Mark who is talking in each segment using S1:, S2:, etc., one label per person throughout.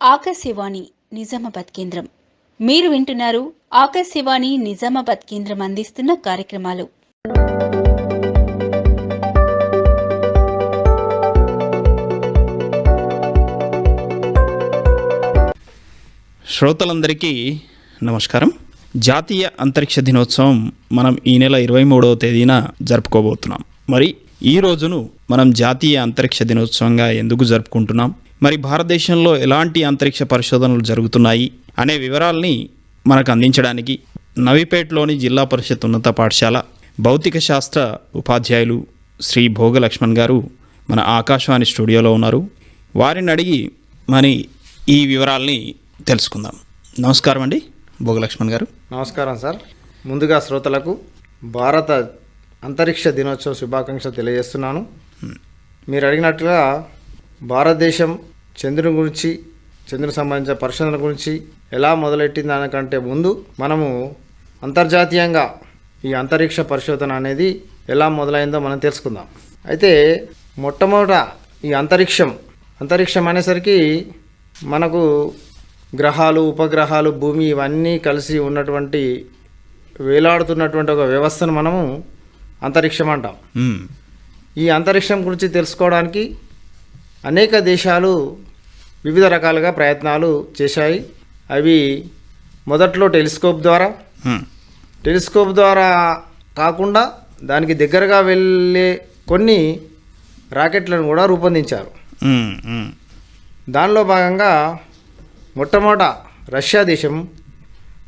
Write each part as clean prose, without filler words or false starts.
S1: ఆకాశవాణి నిజామాబాద్ కేంద్రం. మీరు వింటున్నారు ఆకాశవాణి నిజామాబాద్ కేంద్రం అందిస్తున్న కార్యక్రమాలు.
S2: శ్రోతలందరికీ నమస్కారం. జాతీయ అంతరిక్ష దినోత్సవం మనం ఈ నెల 23వ తేదీన జరుపుకోబోతున్నాం. మరి ఈ రోజును మనం జాతీయ అంతరిక్ష దినోత్సవంగా ఎందుకు జరుపుకుంటున్నాం, మరి భారతదేశంలో ఎలాంటి అంతరిక్ష పరిశోధనలు జరుగుతున్నాయి అనే వివరాల్ని మనకు అందించడానికి నవీపేట్లోని జిల్లా పరిషత్ ఉన్నత పాఠశాల భౌతిక శాస్త్ర ఉపాధ్యాయులు శ్రీ భోగ లక్ష్మణ్ గారు మన ఆకాశవాణి స్టూడియోలో ఉన్నారు. వారిని అడిగి మరి ఈ వివరాల్ని తెలుసుకుందాం. నమస్కారం అండి భోగ లక్ష్మణ్ గారు.
S3: నమస్కారం సార్. ముందుగా శ్రోతలకు భారత అంతరిక్ష దినోత్సవ శుభాకాంక్షలు తెలియజేస్తున్నాను. మీరు అడిగినట్లుగా భారతదేశం చంద్రుని గురించి, చంద్రునికి సంబంధించిన పరిశోధన గురించి ఎలా మొదలెట్టింది దానికంటే ముందు మనము అంతర్జాతీయంగా ఈ అంతరిక్ష పరిశోధన అనేది ఎలా మొదలైందో మనం తెలుసుకుందాం. అయితే మొట్టమొదట ఈ అంతరిక్షం అనేసరికి మనకు గ్రహాలు, ఉపగ్రహాలు, భూమి ఇవన్నీ కలిసి ఉన్నటువంటి వేలాడుతున్నటువంటి ఒక వ్యవస్థను మనము అంతరిక్షం అంటాం. ఈ అంతరిక్షం గురించి తెలుసుకోవడానికి అనేక దేశాలు వివిధ రకాలుగా ప్రయత్నాలు చేశాయి. అవి మొదట్లో టెలిస్కోప్ ద్వారా కాకుండా దానికి దగ్గరగా వెళ్ళే కొన్ని రాకెట్లను కూడా రూపొందించారు. దానిలో భాగంగా మొట్టమొదట రష్యా దేశం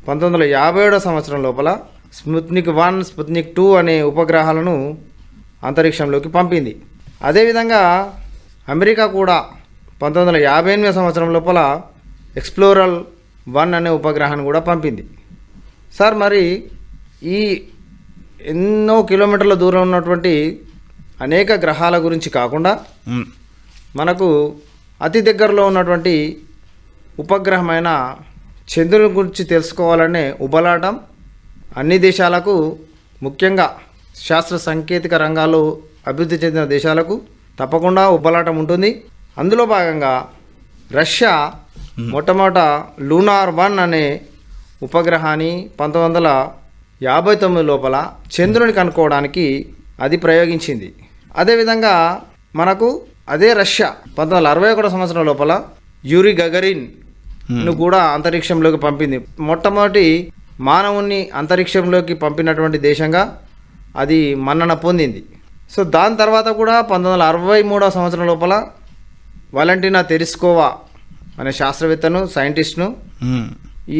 S3: 1957 సంవత్సరం లోపల స్పుత్నిక్ 1, స్పుత్నిక్ 2 అనే ఉపగ్రహాలను అంతరిక్షంలోకి పంపింది. అదేవిధంగా అమెరికా కూడా 1958 సంవత్సరం లోపల ఎక్స్ప్లోరర్ 1 అనే ఉపగ్రహాన్ని కూడా పంపింది. సార్, మరి ఈ ఎన్నో కిలోమీటర్ల దూరం ఉన్నటువంటి అనేక గ్రహాల గురించి కాకుండా మనకు అతి దగ్గరలో ఉన్నటువంటి ఉపగ్రహమైన చంద్రుని గురించి తెలుసుకోవాలనే ఉబలాటం అన్ని దేశాలకు, ముఖ్యంగా శాస్త్ర సాంకేతిక రంగాల్లో అభివృద్ధి చెందిన దేశాలకు తప్పకుండా ఉబలాటం ఉంటుంది. అందులో భాగంగా రష్యా మొట్టమొదట లూనార్ 1 అనే ఉపగ్రహాన్ని 1959 లోపల చంద్రుని కనుక్కోవడానికి అది ప్రయోగించింది. అదేవిధంగా మనకు అదే రష్యా 1961 సంవత్సరం లోపల యూరి గగరిన్ను కూడా అంతరిక్షంలోకి పంపింది. మొట్టమొదటి మానవుణ్ణి అంతరిక్షంలోకి పంపినటువంటి దేశంగా అది మన్నన పొందింది. సో దాని తర్వాత కూడా 1963 సంవత్సరం లోపల వాలెంటినా తెరెస్కోవా అనే శాస్త్రవేత్తను, సైంటిస్ట్ను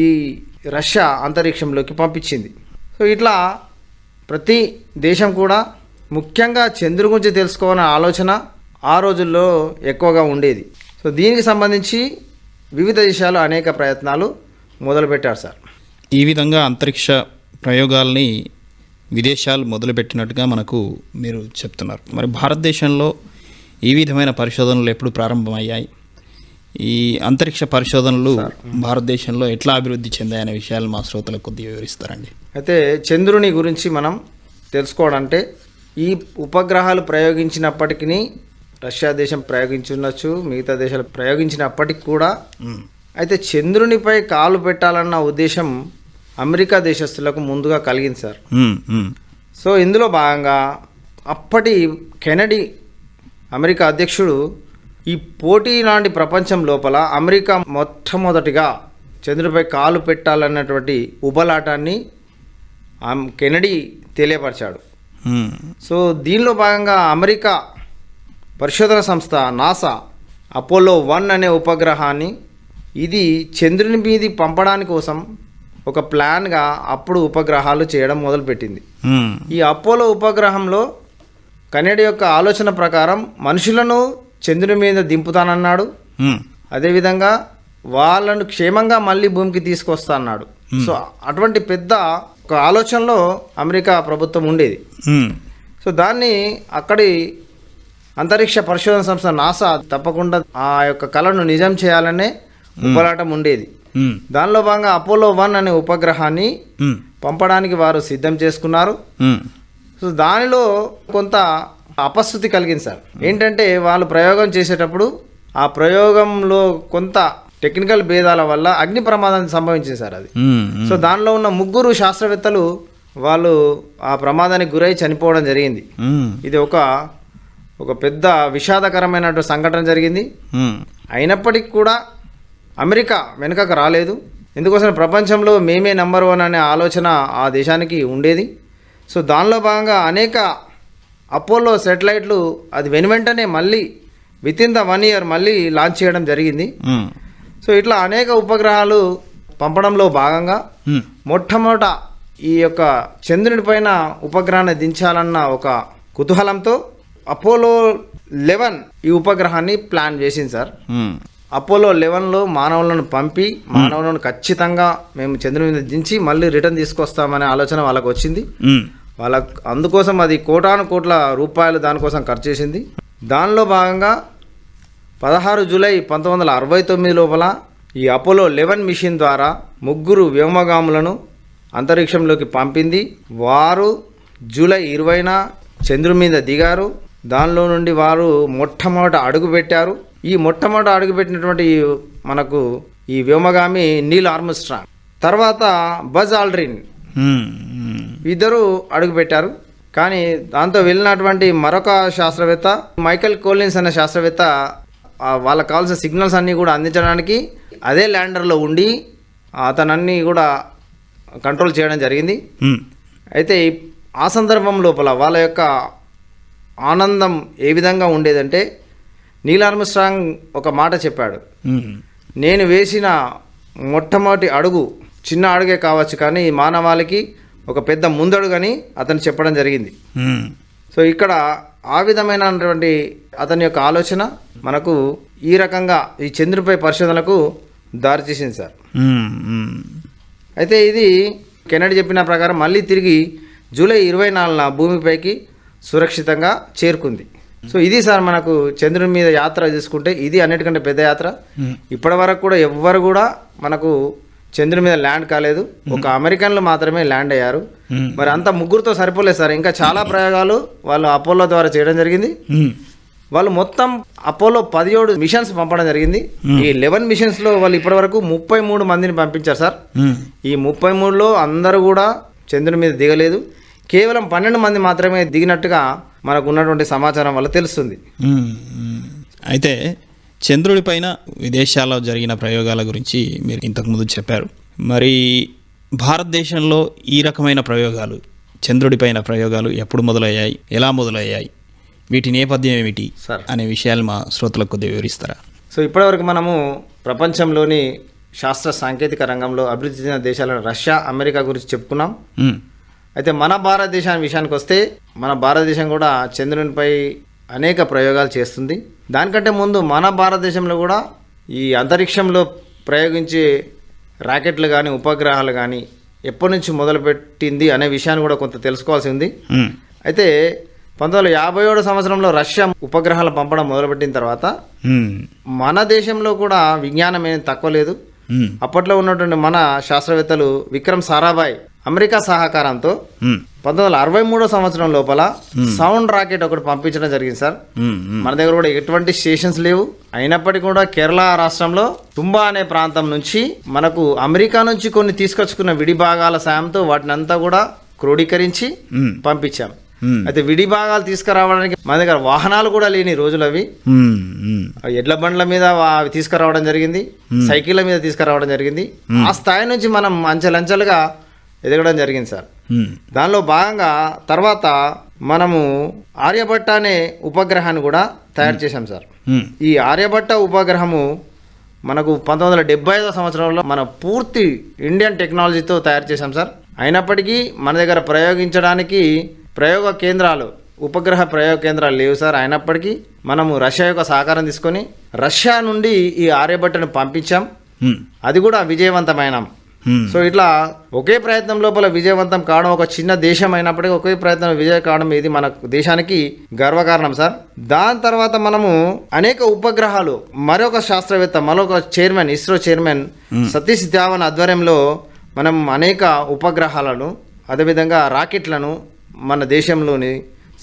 S3: ఈ రష్యా అంతరిక్షంలోకి పంపించింది. సో ఇట్లా ప్రతి దేశం కూడా ముఖ్యంగా చంద్రుని గురించి తెలుసుకోవాలనే ఆలోచన ఆ రోజుల్లో ఎక్కువగా ఉండేది. సో దీనికి సంబంధించి వివిధ దేశాలు అనేక ప్రయత్నాలు మొదలుపెట్టారు సార్.
S2: ఈ విధంగా అంతరిక్ష ప్రయోగాల్ని విదేశాలు మొదలుపెట్టినట్టుగా మనకు మీరు చెప్తున్నారు. మరి భారతదేశంలో ఈ విధమైన పరిశోధనలు ఎప్పుడు ప్రారంభమయ్యాయి? ఈ అంతరిక్ష పరిశోధనలు భారతదేశంలో ఎట్లా అభివృద్ధి చెందాయనే విషయాలు మా శ్రోతలకు కొద్దిగా వివరిస్తారండి.
S3: అయితే చంద్రుని గురించి మనం తెలుసుకోవాలంటే ఈ ఉపగ్రహాలు ప్రయోగించినప్పటికీ రష్యా దేశం ప్రయోగించుండొచ్చు, మిగతా దేశాలు ప్రయోగించినప్పటికి కూడా అయితే చంద్రునిపై కాలు పెట్టాలన్న ఉద్దేశం అమెరికా దేశస్తులకు ముందుగా కలిగింది సార్. సో ఇందులో భాగంగా అప్పటి కెనడీ అమెరికా అధ్యక్షుడు ఈ పోటీ లాంటి ప్రపంచం లోపల అమెరికా మొట్టమొదటిగా చంద్రునిపై కాలు పెట్టాలన్నటువంటి ఉబలాటాన్ని కెనడీ తెలియపరిచాడు. సో దీనిలో భాగంగా అమెరికా పరిశోధన సంస్థ నాసా అపోలో 1 అనే ఉపగ్రహాన్ని ఇది చంద్రుని మీది పంపడానికి కోసం ఒక ప్లాన్గా అప్పుడు ఉపగ్రహాలు చేయడం మొదలుపెట్టింది. ఈ అపోలో ఉపగ్రహంలో కెనడీ యొక్క ఆలోచన ప్రకారం మనుషులను చంద్రుని మీద దింపుతానన్నాడు. అదేవిధంగా వాళ్ళను క్షేమంగా మళ్ళీ భూమికి తీసుకొస్తా అన్నాడు. సో అటువంటి పెద్ద ఒక ఆలోచనలో అమెరికా ప్రభుత్వం ఉండేది. సో దాన్ని అక్కడి అంతరిక్ష పరిశోధన సంస్థ నాసా తప్పకుండా ఆ యొక్క కళను నిజం చేయాలనే ఉపలాటం ఉండేది. దానిలో భాగంగా అపోలో 1 అనే ఉపగ్రహాన్ని పంపడానికి వారు సిద్ధం చేసుకున్నారు. సో దానిలో కొంత అపశృతి కలిగింది సార్. ఏంటంటే వాళ్ళు ప్రయోగం చేసేటప్పుడు ఆ ప్రయోగంలో కొంత టెక్నికల్ భేదాల వల్ల అగ్ని ప్రమాదం సంభవించింది సార్ అది. సో దానిలో ఉన్న 3 శాస్త్రవేత్తలు వాళ్ళు ఆ ప్రమాదానికి గురై చనిపోవడం జరిగింది. ఇది ఒక పెద్ద విషాదకరమైన సంఘటన జరిగింది. అయినప్పటికీ కూడా అమెరికా వెనుకకు రాలేదు. ఎందుకోసం ప్రపంచంలో మేమే నంబర్ 1 అనే ఆలోచన ఆ దేశానికి ఉండేది. సో దానిలో భాగంగా అనేక అపోలో శాటిలైట్లు అది వెంటనే మళ్ళీ వితిన్ ద 1 year మళ్ళీ లాంచ్ చేయడం జరిగింది. సో ఇట్లా అనేక ఉపగ్రహాలు పంపడంలో భాగంగా మొట్టమొదట ఈ యొక్క చంద్రుని పైన ఉపగ్రహాన్ని దించాలన్న ఒక కుతూహలంతో అపోలో 11 ఈ ఉపగ్రహాన్ని ప్లాన్ చేసింది సార్. అపోలో 11లో మానవులను పంపి మానవులను ఖచ్చితంగా మేము చంద్రుని మీద దించి మళ్ళీ రిటర్న్ తీసుకొస్తామనే ఆలోచన వాళ్ళకు వచ్చింది. వాళ్ళకు అందుకోసం అది కోటాను కోట్ల రూపాయలు దానికోసం ఖర్చు చేసింది. దానిలో భాగంగా 16 జూలై 1969 లోపల ఈ అపోలో 11 మిషన్ ద్వారా 3 వ్యోమగాములను అంతరిక్షంలోకి పంపింది. వారు జూలై 20న చంద్రుని మీద దిగారు. దానిలో నుండి వారు మొట్టమొదట అడుగు పెట్టారు. ఈ మొట్టమొదట అడుగుపెట్టినటువంటి మనకు ఈ వ్యోమగామి నీల్ ఆర్మ్స్ట్రాంగ్, తర్వాత బజ్ ఆల్డ్రిన్ ఇద్దరు అడుగుపెట్టారు. కానీ దాంతో వెళ్ళినటువంటి మరొక శాస్త్రవేత్త మైకేల్ కోలిన్స్ అనే శాస్త్రవేత్త వాళ్ళకి కావాల్సిన సిగ్నల్స్ అన్నీ కూడా అందించడానికి అదే ల్యాండర్లో ఉండి అతనన్నీ కూడా కంట్రోల్ చేయడం జరిగింది. అయితే ఆ సందర్భం లోపల వాళ్ళ యొక్క ఆనందం ఏ విధంగా ఉండేదంటే నీల్ ఆర్మ్స్ట్రాంగ్ ఒక మాట చెప్పాడు, నేను వేసిన మొట్టమొదటి అడుగు చిన్న అడుగే కావచ్చు కానీ మానవాళికి ఒక పెద్ద ముందడుగని అతను చెప్పడం జరిగింది. సో ఇక్కడ ఆ విధమైనటువంటి అతని యొక్క ఆలోచన మనకు ఈ రకంగా ఈ చంద్రుపై పరిశోధనలకు దారితీసింది సార్. అయితే ఇది కెనడీ చెప్పిన ప్రకారం మళ్ళీ తిరిగి జూలై 24న భూమిపైకి సురక్షితంగా చేరుకుంది. సో ఇది సార్ మనకు చంద్రుని మీద యాత్ర తీసుకుంటే ఇది అన్నిటికంటే పెద్ద యాత్ర. ఇప్పటి వరకు కూడా ఎవ్వరు కూడా మనకు చంద్రుని మీద ల్యాండ్ కాలేదు. ఒక అమెరికన్లు మాత్రమే ల్యాండ్ అయ్యారు. మరి అంత 3తో సరిపోలేదు సార్. ఇంకా చాలా ప్రయోగాలు వాళ్ళు అపోలో ద్వారా చేయడం జరిగింది. వాళ్ళు మొత్తం అపోలో 17 మిషన్స్ పంపడం జరిగింది. ఈ 11 మిషన్స్లో వాళ్ళు ఇప్పటి వరకు 33 మందిని పంపించారు సార్. ఈ 33లో అందరూ కూడా చంద్రుని మీద దిగలేదు. కేవలం 12 మంది మాత్రమే దిగినట్టుగా మనకు ఉన్నటువంటి సమాచారం వల్ల తెలుస్తుంది.
S2: అయితే చంద్రుడి పైన విదేశాల్లో జరిగిన ప్రయోగాల గురించి మీరు ఇంతకుముందు చెప్పారు. మరి భారతదేశంలో ఈ రకమైన ప్రయోగాలు చంద్రుడిపైన ప్రయోగాలు ఎప్పుడు మొదలయ్యాయి, ఎలా మొదలయ్యాయి, వీటి నేపథ్యం ఏమిటి అనే విషయాలు మా శ్రోతలకు కొద్దిగా వివరిస్తారా?
S3: సో ఇప్పటివరకు మనము ప్రపంచంలోని శాస్త్ర సాంకేతిక రంగంలో అభివృద్ధి చెందిన దేశాలను రష్యా, అమెరికా గురించి చెప్పుకున్నాం. అయితే మన భారతదేశానికి విషయానికి వస్తే మన భారతదేశం కూడా చంద్రునిపై అనేక ప్రయోగాలు చేస్తుంది. దానికంటే ముందు మన భారతదేశంలో కూడా ఈ అంతరిక్షంలో ప్రయోగించే రాకెట్లు కానీ ఉపగ్రహాలు కానీ ఎప్పటి నుంచి మొదలుపెట్టింది అనే విషయాన్ని కూడా కొంత తెలుసుకోవాల్సి ఉంది. అయితే 1957 సంవత్సరంలో రష్యా ఉపగ్రహాలు పంపడం మొదలుపెట్టిన తర్వాత మన దేశంలో కూడా విజ్ఞానం ఏం తక్కువ లేదు. అప్పట్లో ఉన్నటువంటి మన శాస్త్రవేత్తలు విక్రమ్ సారాభాయ్ అమెరికా సహకారంతో 1963 సంవత్సరం లోపల సౌండ్ రాకెట్ ఒకటి పంపించడం జరిగింది సార్. మన దగ్గర కూడా ఎటువంటి స్టేషన్స్ లేవు. అయినప్పటికీ కూడా కేరళ రాష్ట్రంలో తుంబా అనే ప్రాంతం నుంచి మనకు అమెరికా నుంచి కొన్ని తీసుకొచ్చుకున్న విడి భాగాల సాయంతో వాటిని అంతా కూడా క్రోడీకరించి పంపించాం. అయితే విడి భాగాలు తీసుకురావడానికి మన దగ్గర వాహనాలు కూడా లేని రోజులు అవి. ఎడ్ల బండ్ల మీద అవి తీసుకురావడం జరిగింది, సైకిళ్ళ మీద తీసుకురావడం జరిగింది. ఆ స్థాయి నుంచి మనం అంచెలంచెలుగా ఎదగడం జరిగింది సార్. దానిలో భాగంగా తర్వాత మనము ఆర్యభట్ట అనే ఉపగ్రహాన్ని కూడా తయారు చేశాం సార్. ఈ ఆర్యభట్ట ఉపగ్రహము మనకు 1975 సంవత్సరంలో మన పూర్తి ఇండియన్ టెక్నాలజీతో తయారు చేశాం సార్. అయినప్పటికీ మన దగ్గర ప్రయోగించడానికి ప్రయోగ కేంద్రాలు, ఉపగ్రహ ప్రయోగ కేంద్రాలు లేవు సార్. అయినప్పటికీ మనము రష్యా యొక్క సహకారం తీసుకొని రష్యా నుండి ఈ ఆర్యభట్టను పంపించాం. అది కూడా విజయవంతమైనాం. సో ఇట్లా ఒకే ప్రయత్నం లోపల విజయవంతం కావడం, ఒక చిన్న దేశం అయినప్పటికీ ఒకే ప్రయత్నం విజయం కావడం ఇది మన దేశానికి గర్వకారణం సార్. దాని తర్వాత మనము అనేక ఉపగ్రహాలు, మరొక శాస్త్రవేత్త, మరొక చైర్మన్, ఇస్రో చైర్మన్ సతీష్ ధావన్ ఆధ్వర్యంలో మనం అనేక ఉపగ్రహాలను అదేవిధంగా రాకెట్లను మన దేశంలోని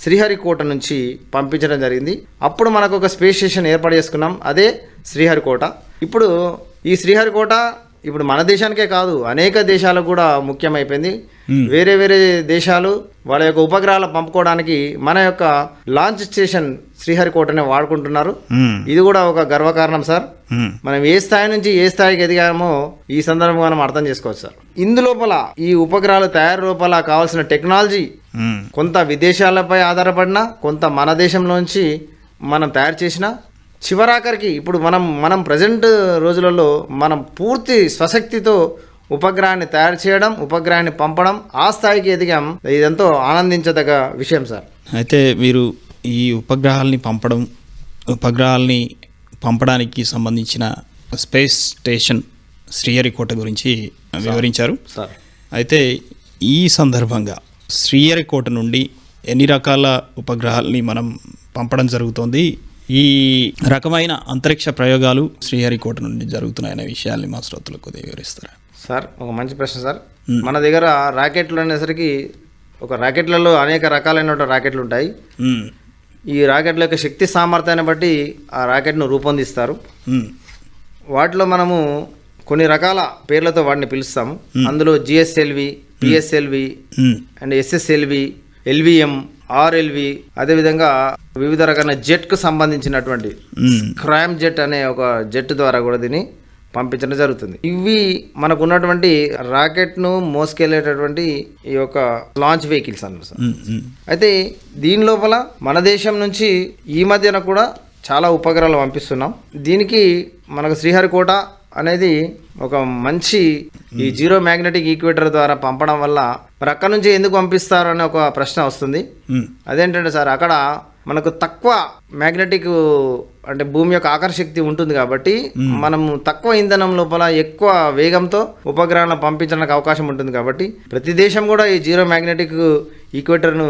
S3: శ్రీహరికోట నుంచి పంపించడం జరిగింది. అప్పుడు మనకు ఒక స్పేస్ స్టేషన్ ఏర్పాటు చేసుకున్నాం, అదే శ్రీహరికోట. ఇప్పుడు ఈ శ్రీహరికోట ఇప్పుడు మన దేశానికే కాదు అనేక దేశాలకు కూడా ముఖ్యమైపోయింది. వేరే వేరే దేశాలు వాళ్ళ యొక్క ఉపగ్రహాలు పంపుకోవడానికి మన యొక్క లాంచ్ స్టేషన్ శ్రీహరికోటనే వాడుకుంటున్నారు. ఇది కూడా ఒక గర్వకారణం సార్. మనం ఏ స్థాయి నుంచి ఏ స్థాయికి ఎదిగామో ఈ సందర్భంగా మనం అర్థం చేసుకోవచ్చు సార్. ఇందులోపల ఈ ఉపగ్రహాల తయారు లోపల కావాల్సిన టెక్నాలజీ కొంత విదేశాలపై ఆధారపడిన, కొంత మన దేశంలోంచి మనం తయారు చేసిన, చివరాఖరికి ఇప్పుడు మనం ప్రజెంట్ రోజులలో మనం పూర్తి స్వశక్తితో ఉపగ్రహాన్ని తయారు చేయడం, ఉపగ్రహాన్ని పంపడం, ఆ స్థాయికి ఎదిగాం. ఇదంతో ఆనందించదగ్గ విషయం సార్.
S2: అయితే మీరు ఈ ఉపగ్రహాలని పంపడానికి సంబంధించిన స్పేస్ స్టేషన్ శ్రీహరికోట గురించి వివరించారు
S3: సార్.
S2: అయితే ఈ సందర్భంగా శ్రీహరికోట నుండి ఎన్ని రకాల ఉపగ్రహాలని మనం పంపడం జరుగుతోంది, ఈ రకమైన అంతరిక్ష ప్రయోగాలు శ్రీహరికోట నుండి జరుగుతున్నాయనే విషయాల్ని మా శ్రోతలకు కొద్దిగా వివరిస్తారా?
S3: సార్, ఒక మంచి ప్రశ్న సార్. మన దగ్గర రాకెట్లు అనేసరికి ఒక రాకెట్లలో అనేక రకాలైన రాకెట్లు ఉంటాయి. ఈ రాకెట్ల యొక్క శక్తి సామర్థ్యాన్ని బట్టి ఆ రాకెట్ను రూపొందిస్తారు. వాటిలో మనము కొన్ని రకాల పేర్లతో వాటిని పిలుస్తాము. అందులో GSLV, PSLV and SSLV, LVM, RLV, అదేవిధంగా వివిధ రకాల జెట్కు సంబంధించినటువంటి స్క్రామ్ జెట్ అనే ఒక జెట్ ద్వారా కూడా దీన్ని పంపించడం జరుగుతుంది. ఇవి మనకు ఉన్నటువంటి రాకెట్ను మోసుకెళ్లేటటువంటి ఈ యొక్క లాంచ్ వెహికల్స్ అన్నమాట సార్. అయితే దీని లోపల మన దేశం నుంచి ఈ మధ్యన కూడా చాలా ఉపగ్రహాలు పంపిస్తున్నాం. దీనికి మనకు శ్రీహరికోట అనేది ఒక మంచి ఈ జీరో మ్యాగ్నెటిక్ ఈక్వేటర్ ద్వారా పంపడం వల్ల మరి అక్కడ నుంచి ఎందుకు పంపిస్తారు అనే ఒక ప్రశ్న వస్తుంది. అదేంటంటే సార్, అక్కడ మనకు తక్కువ మ్యాగ్నెటిక్ అంటే భూమి యొక్క ఆకర్షశక్తి ఉంటుంది కాబట్టి మనము తక్కువ ఇంధనం లోపల ఎక్కువ వేగంతో ఉపగ్రహాలను పంపించడానికి అవకాశం ఉంటుంది కాబట్టి ప్రతి దేశం కూడా ఈ జీరో మ్యాగ్నెటిక్ ఈక్వేటర్ను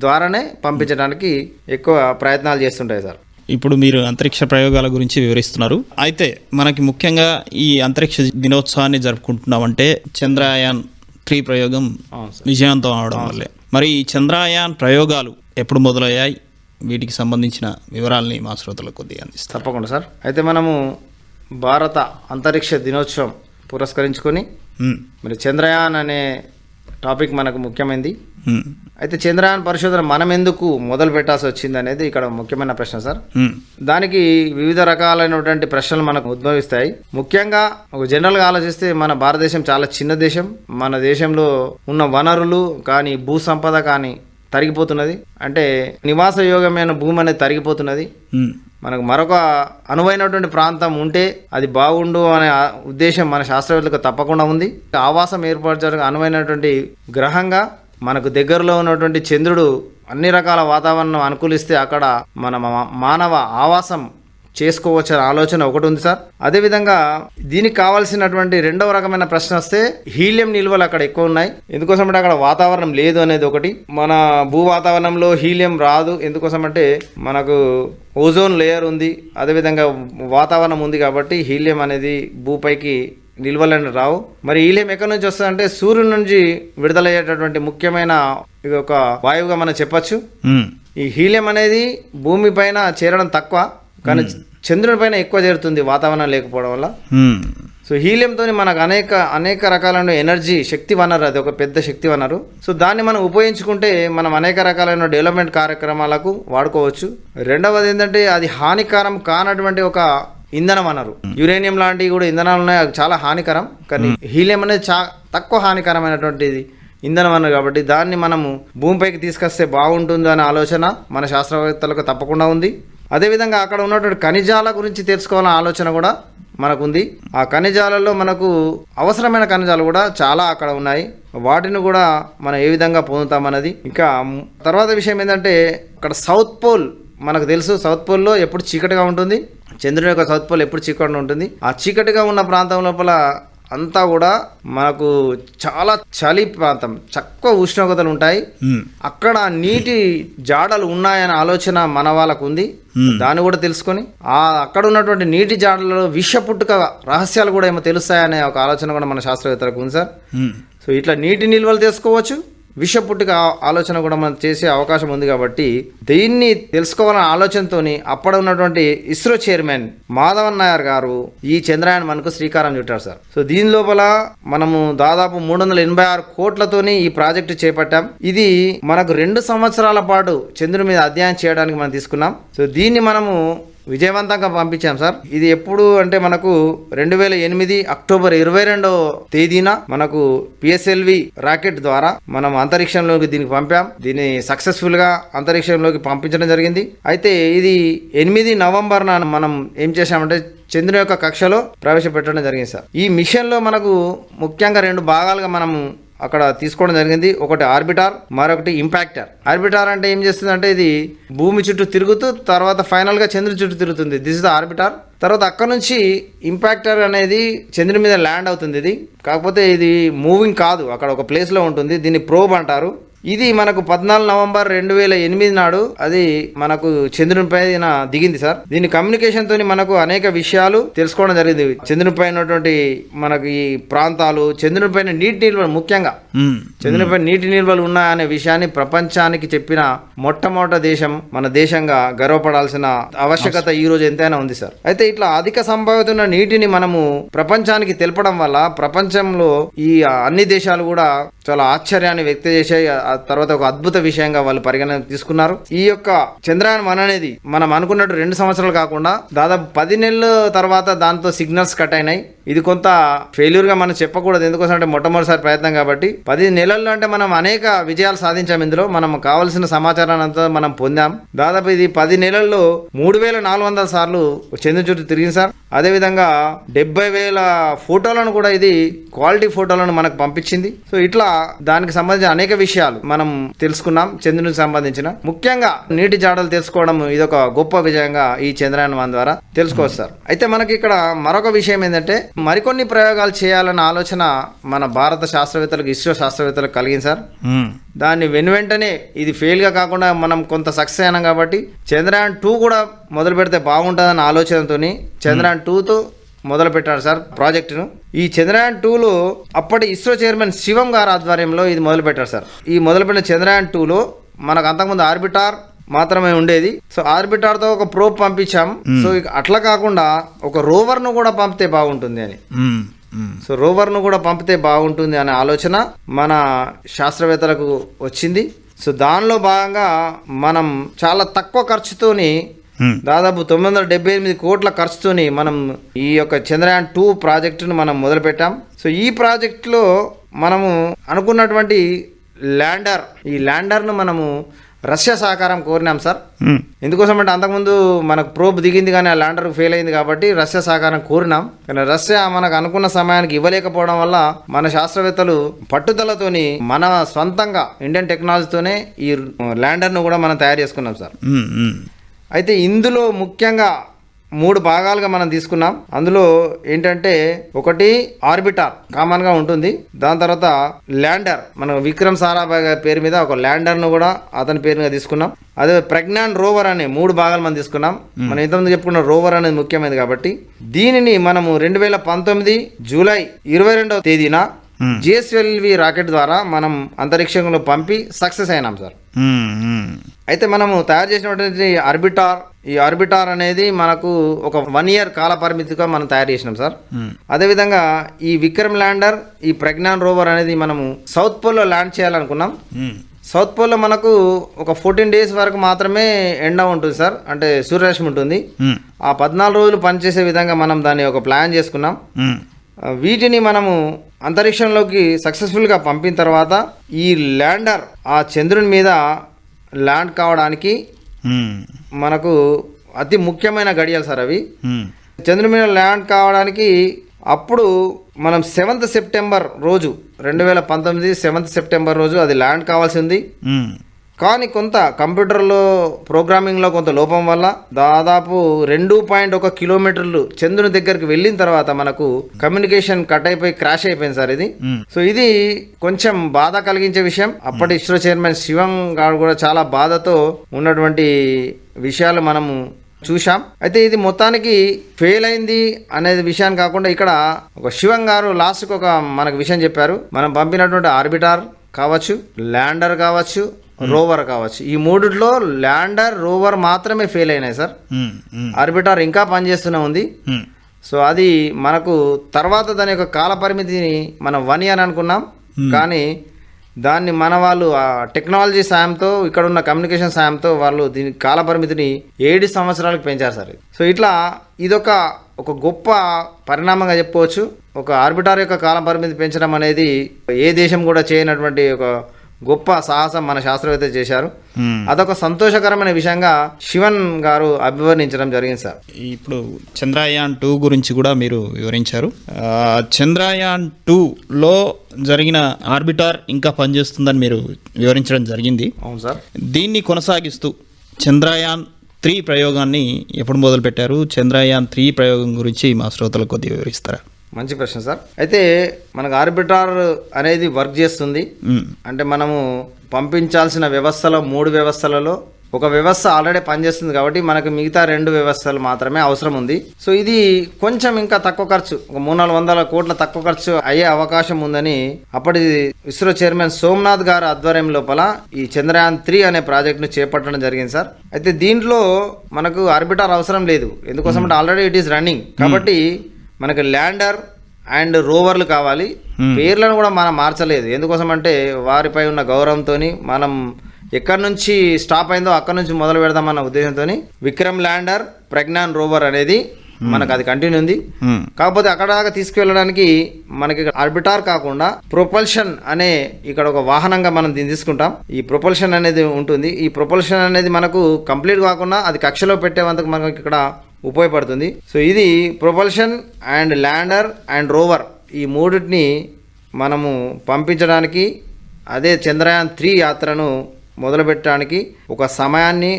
S3: ద్వారానే పంపించడానికి ఎక్కువ ప్రయత్నాలు చేస్తుంటాయి సార్.
S2: ఇప్పుడు మీరు అంతరిక్ష ప్రయోగాల గురించి వివరిస్తున్నారు. అయితే మనకి ముఖ్యంగా ఈ అంతరిక్ష దినోత్సవాన్ని జరుపుకుంటున్నామంటే చంద్రయాన్ 3 ప్రయోగం విజయవంతం అవడం వల్లే. మరి ఈ చంద్రయాన్ ప్రయోగాలు ఎప్పుడు మొదలయ్యాయి, వీటికి సంబంధించిన వివరాలని మా శ్రోతలకు కొద్దిగా అందిస్తారు?
S3: తప్పకుండా సార్. అయితే మనము భారత అంతరిక్ష దినోత్సవం పురస్కరించుకొని మరి చంద్రయాన్ అనే టాపిక్ మనకు ముఖ్యమైనది. అయితే చంద్రయాన్ పరిశోధన మనం ఎందుకు మొదలు పెట్టాల్సి వచ్చింది అనేది ఇక్కడ ముఖ్యమైన ప్రశ్న సార్. దానికి వివిధ రకాలైనటువంటి ప్రశ్నలు మనకు ఉద్భవిస్తాయి. ముఖ్యంగా ఒక జనరల్గా ఆలోచిస్తే మన భారతదేశం చాలా చిన్న దేశం. మన దేశంలో ఉన్న వనరులు కానీ, భూ సంపద కానీ తరిగిపోతున్నది. అంటే నివాస యోగమైన భూమి అనేది తరిగిపోతున్నది. మనకు మరొక అనువైనటువంటి ప్రాంతం ఉంటే అది బాగుండు అనే ఉద్దేశం మన శాస్త్రవేత్తలకు తప్పకుండా ఉంది. ఆవాసం ఏర్పరచడానికి అనువైనటువంటి గ్రహంగా మనకు దగ్గరలో ఉన్నటువంటి చంద్రుడు అన్ని రకాల వాతావరణం అనుకూలిస్తే అక్కడ మన మానవ ఆవాసం చేసుకోవచ్చనే ఆలోచన ఒకటి ఉంది సార్. అదేవిధంగా దీనికి కావాల్సినటువంటి రెండవ రకమైన ప్రశ్న వస్తే హీలియం నిల్వలు అక్కడ ఎక్కువ ఉన్నాయి. ఎందుకోసం అంటే అక్కడ వాతావరణం లేదు అనేది ఒకటి. మన భూ వాతావరణంలో హీలియం రాదు. ఎందుకోసం అంటే మనకు ఓజోన్ లేయర్ ఉంది, అదేవిధంగా వాతావరణం ఉంది కాబట్టి హీలియం అనేది భూపైకి నిల్వలని రావు. మరి హీలియం ఎక్కడి నుంచి వస్తుందంటే సూర్యుడి నుంచి విడుదలయ్యేటటువంటి ముఖ్యమైన ఇది ఒక వాయువుగా మనం చెప్పచ్చు. ఈ హీలియం అనేది భూమి పైన చేరడం తక్కువ, కానీ చంద్రుని పైన ఎక్కువ చేరుతుంది వాతావరణం లేకపోవడం వల్ల. సో హీలియంతో మనకు అనేక రకాలైన ఎనర్జీ, శక్తి వనరు, అది ఒక పెద్ద శక్తి వనరు. సో దాన్ని మనం ఉపయోగించుకుంటే మనం అనేక రకాలైన డెవలప్మెంట్ కార్యక్రమాలకు వాడుకోవచ్చు. రెండవది ఏంటంటే అది హానికరం కానటువంటి ఒక ఇంధన వనరు. యురేనియం లాంటివి కూడా ఇంధనాలు ఉన్నాయి, అది చాలా హానికరం. కానీ హీలియం అనేది తక్కువ హానికరమైనటువంటిది ఇంధన వనరు కాబట్టి దాన్ని మనము భూమిపైకి తీసుకొస్తే బాగుంటుంది అనే ఆలోచన మన శాస్త్రవేత్తలకు తప్పకుండా ఉంది. అదేవిధంగా అక్కడ ఉన్నటువంటి ఖనిజాల గురించి తెలుసుకోవాలనే ఆలోచన కూడా మనకుంది. ఆ ఖనిజాలలో మనకు అవసరమైన ఖనిజాలు కూడా చాలా అక్కడ ఉన్నాయి. వాటిని కూడా మనం ఏ విధంగా పొందుతామన్నది. ఇంకా తర్వాత విషయం ఏంటంటే అక్కడ సౌత్ పోల్ మనకు తెలుసు. సౌత్ పోల్లో ఎప్పుడు చీకటిగా ఉంటుంది. చంద్రుని యొక్క సౌత్ పోల్ ఎప్పుడు చీకటిగా ఉంటుంది. ఆ చీకటిగా ఉన్న ప్రాంతం లోపల అంతా కూడా మనకు చాలా చలి ప్రాంతం, తక్కువ ఉష్ణోగ్రతలు ఉంటాయి. అక్కడ నీటి జాడలు ఉన్నాయనే ఆలోచన మన వాళ్ళకు ఉంది. దాన్ని కూడా తెలుసుకొని అక్కడ ఉన్నటువంటి నీటి జాడలలో విష పుట్టుక రహస్యాలు కూడా ఏమో తెలుస్తాయనే ఒక ఆలోచన కూడా మన శాస్త్రవేత్తలకు ఉంది సార్. సో ఇట్లా నీటి నిల్వలు తీసుకోవచ్చు, విషపుట్టుక ఆలోచన కూడా మనం చేసే అవకాశం ఉంది కాబట్టి దీన్ని తెలుసుకోవాలనే ఆలోచనతోని అప్పుడు ఉన్నటువంటి ఇస్రో చైర్మన్ మాధవన్ నాయర్ గారు ఈ చంద్రయాన్ మనకు శ్రీకారం చుట్టారు సార్. సో దీని లోపల మనము దాదాపు 386 కోట్లతోని ఈ ప్రాజెక్టు చేపట్టాం. ఇది మనకు 2 సంవత్సరాల పాటు చంద్రుని మీద అధ్యయనం చేయడానికి మనం తీసుకున్నాం. సో దీన్ని మనము విజయవంతంగా పంపించాం సార్. ఇది ఎప్పుడు అంటే మనకు 2008 అక్టోబర్ 22వ తేదీన మనకు PSLV రాకెట్ ద్వారా మనం అంతరిక్షంలోకి దీనికి పంపాం. దీన్ని సక్సెస్ఫుల్ గా అంతరిక్షంలోకి పంపించడం జరిగింది. అయితే ఇది 8 నవంబర్న మనం ఏం చేశామంటే చంద్రుని యొక్క కక్షలో ప్రవేశపెట్టడం జరిగింది సార్. ఈ మిషన్ లో మనకు ముఖ్యంగా 2 భాగాలుగా మనము అక్కడ తీసుకోవడం జరిగింది. ఒకటి ఆర్బిటార్, మరొకటి ఇంపాక్టర్. ఆర్బిటార్ అంటే ఏం చేస్తుంది అంటే ఇది భూమి చుట్టూ తిరుగుతూ తర్వాత ఫైనల్ గా చంద్రుని చుట్టూ తిరుగుతుంది. This is the orbital. తర్వాత అక్కడ నుంచి ఇంపాక్టర్ అనేది చంద్రుని మీద ల్యాండ్ అవుతుంది. ఇది కాకపోతే ఇది మూవింగ్ కాదు, అక్కడ ఒక ప్లేస్ లో ఉంటుంది. దీన్ని ప్రోబ్ అంటారు. ఇది మనకు 14 నవంబర్ 2008 నాడు అది మనకు చంద్రునిపై దిగింది సార్. దీని కమ్యూనికేషన్ తోని మనకు అనేక విషయాలు తెలుసుకోవడం జరిగింది. చంద్రునిపై ఉన్నటువంటి మనకు ఈ ప్రాంతాలు, చంద్రునిపైన నీటి నిల్వలు, ముఖ్యంగా చంద్రునిపై నీటి నిల్వలు ఉన్నాయనే విషయాన్ని ప్రపంచానికి చెప్పిన మొట్టమొదటి దేశం మన దేశంగా గర్వపడాల్సిన ఆవశ్యకత ఈ రోజు ఎంతైనా ఉంది సార్. అయితే ఇట్లా అధిక సంభావ్యత ఉన్న నీటిని మనము ప్రపంచానికి తెలపడం వల్ల ప్రపంచంలో ఈ అన్ని దేశాలు కూడా చాలా ఆశ్చర్యాన్ని వ్యక్తం చేశాయి. ఆ తర్వాత ఒక అద్భుత విషయంగా వాళ్ళు పరిగణన తీసుకున్నారు. ఈ యొక్క చంద్రయాన్ 1 అనేది మనం అనుకున్నట్టు 2 సంవత్సరాలు కాకుండా దాదాపు 10 నెలల తర్వాత దాంతో సిగ్నల్స్ కట్ అయినాయి. ఇది కొంత ఫెయిల్యూర్ గా మనం చెప్పకూడదు, ఎందుకోసం అంటే మొట్టమొదటిసారి ప్రయత్నం కాబట్టి. 10 నెలల్లో అంటే మనం అనేక విజయాలు సాధించాం. ఇందులో మనం కావాల్సిన సమాచారాన్ని అంతా మనం పొందాం. దాదాపు ఇది 10 నెలల్లో 3400 సార్లు చంద్రుని చుట్టూ తిరిగింది సార్. అదేవిధంగా 70,000 ఫోటోలను కూడా ఇది క్వాలిటీ ఫోటోలను మనకు పంపించింది. సో ఇట్లా దానికి సంబంధించిన అనేక విషయాలు మనం తెలుసుకున్నాం. చంద్రునికి సంబంధించిన ముఖ్యంగా నీటి జాడలు తెలుసుకోవడం ఇదొక గొప్ప విజయంగా ఈ చంద్రయాన్ 1 ద్వారా తెలుసుకోవచ్చు సార్. అయితే మనకి ఇక్కడ మరొక విషయం ఏంటంటే మరికొన్ని ప్రయోగాలు చేయాలన్న ఆలోచన మన భారత శాస్త్రవేత్తలకు, ఇస్రో శాస్త్రవేత్తలకు కలిగింది సార్. దాన్ని వెంటనే ఇది ఫెయిల్ గా కాకుండా మనం కొంత సక్సెస్ అయినాం కాబట్టి చంద్రయాన్ 2 కూడా మొదలు పెడితే బాగుంటుందన్న ఆలోచనతోని చంద్రయాన్ 2తో మొదలు పెట్టారు సార్ ప్రాజెక్టును. ఈ చంద్రయాన్ 2లో అప్పటి ఇస్రో చైర్మన్ శివం గారి ఆధ్వర్యంలో ఇది మొదలు పెట్టారు సార్. ఈ మొదలుపెట్టిన చంద్రయాన్ 2లో మనకు అంతకుముందు ఆర్బిటార్ మాత్రమే ఉండేది. సో ఆర్బిటార్ తో ఒక ప్రోబ్ పంపించాం. సో అట్లా కాకుండా ఒక రోవర్ ను కూడా పంపితే బాగుంటుంది అని, సో రోవర్ ను కూడా పంపితే బాగుంటుంది అనే ఆలోచన మన శాస్త్రవేత్తలకు వచ్చింది. సో దానిలో భాగంగా మనం చాలా తక్కువ ఖర్చుతోని దాదాపు 978 కోట్ల ఖర్చుతోని మనం ఈ యొక్క చంద్రయాన్ 2 ప్రాజెక్టును మనం మొదలు పెట్టాం. సో ఈ ప్రాజెక్టులో మనము అనుకున్నటువంటి ల్యాండర్, ఈ ల్యాండర్ను మనము రష్యా సహకారం కోరినాం సార్. ఎందుకోసం అంటే అంతకుముందు మనకు ప్రోబ్ దిగింది కానీ ఆ ల్యాండర్ ఫెయిల్ అయింది కాబట్టి రష్యా సహకారం కోరినాం. కానీ రష్యా మనకు అనుకున్న సమయానికి ఇవ్వలేకపోవడం వల్ల మన శాస్త్రవేత్తలు పట్టుదలతోని మన సొంతంగా ఇండియన్ టెక్నాలజీతోనే ఈ ల్యాండర్ను కూడా మనం తయారు చేసుకున్నాం సార్. అయితే ఇందులో ముఖ్యంగా 3 భాగాలుగా మనం తీసుకున్నాం. అందులో ఏంటంటే ఒకటి ఆర్బిటార్ కామన్ గా ఉంటుంది. దాని తర్వాత ల్యాండర్, మనం విక్రమ్ సారాభాయ్ పేరు మీద ఒక ల్యాండర్ ను కూడా అతని పేరు మీద తీసుకున్నాం. అదే ప్రజ్ఞాన్ రోవర్ అనే 3 భాగాలు మనం తీసుకున్నాం. మనం ఇంతకుముందు చెప్పుకున్న రోవర్ అనేది ముఖ్యమైనది కాబట్టి దీనిని మనము 2019 జూలై 22వ తేదీన GSLV రాకెట్ ద్వారా మనం అంతరిక్షంలో పంపి సక్సెస్ అయినాం సార్. అయితే మనము తయారు చేసినటువంటి ఈ ఆర్బిటార్ అనేది మనకు ఒక 1 year కాల పరిమితిగా మనం తయారు చేసినాం సార్. అదేవిధంగా ఈ విక్రమ్ ల్యాండర్, ఈ ప్రజ్ఞాన్ రోవర్ అనేది మనము సౌత్ పోల్లో ల్యాండ్ చేయాలనుకున్నాం. సౌత్ పోల్లో మనకు ఒక 14 days వరకు మాత్రమే ఎండ ఉంటుంది సార్, అంటే సూర్యరశ్మి ఉంటుంది. ఆ 14 రోజులు పనిచేసే విధంగా మనం దాన్ని ఒక ప్లాన్ చేసుకున్నాం. వీటిని మనము అంతరిక్షంలోకి సక్సెస్ఫుల్గా పంపిన తర్వాత ఈ ల్యాండర్ ఆ చంద్రుని మీద ల్యాండ్ కావడానికి మనకు అతి ముఖ్యమైన గడియలు సార్ అవి. చంద్రుని మీద ల్యాండ్ కావడానికి అప్పుడు మనం 7th సెప్టెంబర్ రోజు 2019 7th సెప్టెంబర్ రోజు అది ల్యాండ్ కావాల్సి ఉంది. కానీ కొంత కంప్యూటర్లో ప్రోగ్రామింగ్లో కొంత లోపం వల్ల దాదాపు 2.1 కిలోమీటర్లు చంద్రుని దగ్గరికి వెళ్ళిన తర్వాత మనకు కమ్యూనికేషన్ కట్ అయిపోయి క్రాష్ అయిపోయింది సార్ ఇది. సో ఇది కొంచెం బాధ కలిగించే విషయం. అప్పటి ఇస్రో చైర్మన్ శివం గారు కూడా చాలా బాధతో ఉన్నటువంటి విషయాలు మనము చూశాం. అయితే ఇది మొత్తానికి ఫెయిల్ అయింది అనేది విషయాన్ని కాకుండా ఇక్కడ ఒక శివం గారు లాస్ట్కి ఒక మనకు విషయం చెప్పారు. మనం పంపినటువంటి ఆర్బిటార్ కావచ్చు, ల్యాండర్ కావచ్చు, రోవర్ కావచ్చు. ఈ మూడిట్లో ల్యాండర్, రోవర్ మాత్రమే ఫెయిల్ అయినాయి సార్. ఆర్బిటర్ ఇంకా పనిచేస్తూనే ఉంది. సో అది మనకు తర్వాత దాని యొక్క కాల పరిమితిని మనం 1 year అనుకున్నాం, కానీ దాన్ని మన వాళ్ళు ఆ టెక్నాలజీ సాయంతో, ఇక్కడ ఉన్న కమ్యూనికేషన్ సాయంతో వాళ్ళు దీని కాల పరిమితిని 7 సంవత్సరాలకు పెంచారు సార్. సో ఇట్లా ఇదొక గొప్ప పరిణామంగా చెప్పుకోవచ్చు. ఒక ఆర్బిటర్ యొక్క కాల పరిమితి పెంచడం అనేది ఏ దేశం కూడా చేయనటువంటి ఒక గొప్ప సాహసం మన శాస్త్రవేత్త చేశారు. అదొక సంతోషకరమైన విషయంగా శివన్ గారు అభివర్ణించడం జరిగింది సార్.
S2: ఇప్పుడు చంద్రయాన్ 2 గురించి కూడా మీరు వివరించారు. చంద్రయాన్ 2లో జరిగిన ఆర్బిటర్ ఇంకా పనిచేస్తుందని మీరు వివరించడం జరిగింది.
S3: అవును సార్.
S2: దీన్ని కొనసాగిస్తూ చంద్రయాన్ 3 ప్రయోగాన్ని ఎప్పుడు మొదలుపెట్టారు? చంద్రయాన్ 3 ప్రయోగం గురించి మా శ్రోతలకు కొద్దిగా వివరిస్తారా?
S3: మంచి ప్రశ్న సార్. అయితే మనకు ఆర్బిటర్ అనేది వర్క్ చేస్తుంది. అంటే మనము పంపించాల్సిన వ్యవస్థలో 3 వ్యవస్థలలో ఒక వ్యవస్థ ఆల్రెడీ పనిచేస్తుంది కాబట్టి మనకు మిగతా 2 వ్యవస్థలు మాత్రమే అవసరం ఉంది. సో ఇది కొంచెం ఇంకా తక్కువ ఖర్చు, ఒక 300-400 కోట్ల తక్కువ ఖర్చు అయ్యే అవకాశం ఉందని అప్పటి ఇస్రో చైర్మన్ సోమనాథ్ గారి ఆధ్వర్యం లోపల ఈ చంద్రయాన్ 3 అనే ప్రాజెక్టును చేపట్టడం జరిగింది సార్. అయితే దీంట్లో మనకు ఆర్బిటర్ అవసరం లేదు. ఎందుకోసం అంటే ఆల్రెడీ ఇట్ ఈస్ రన్నింగ్ కాబట్టి మనకు ల్యాండర్ అండ్ రోవర్లు కావాలి. పేర్లను కూడా మనం మార్చలేదు. ఎందుకోసం అంటే వారిపై ఉన్న గౌరవంతో మనం ఎక్కడి నుంచి స్టాప్ అయిందో అక్కడ నుంచి మొదలు పెడదామన్న ఉద్దేశంతో విక్రమ్ ల్యాండర్, ప్రజ్ఞాన్ రోవర్ అనేది మనకు అది కంటిన్యూ ఉంది. కాకపోతే అక్కడ దాకా తీసుకువెళ్ళడానికి మనకి ఆర్బిటార్ కాకుండా ప్రొపల్షన్ అనే ఇక్కడ ఒక వాహనంగా మనం దీన్ని తీసుకుంటాం. ఈ ప్రొపల్షన్ అనేది ఉంటుంది. ఈ ప్రొపల్షన్ అనేది మనకు కంప్లీట్ కాకుండా అది కక్షలో పెట్టేందుకు మనకి ఇక్కడ ఉపయోగపడుతుంది. సో ఇది propulsion and lander and rover ఈ మూడింటిని మనము పంపించడానికి, అదే చంద్రయాన్ 3 యాత్రను మొదలుపెట్టడానికి ఒక సమయాన్ని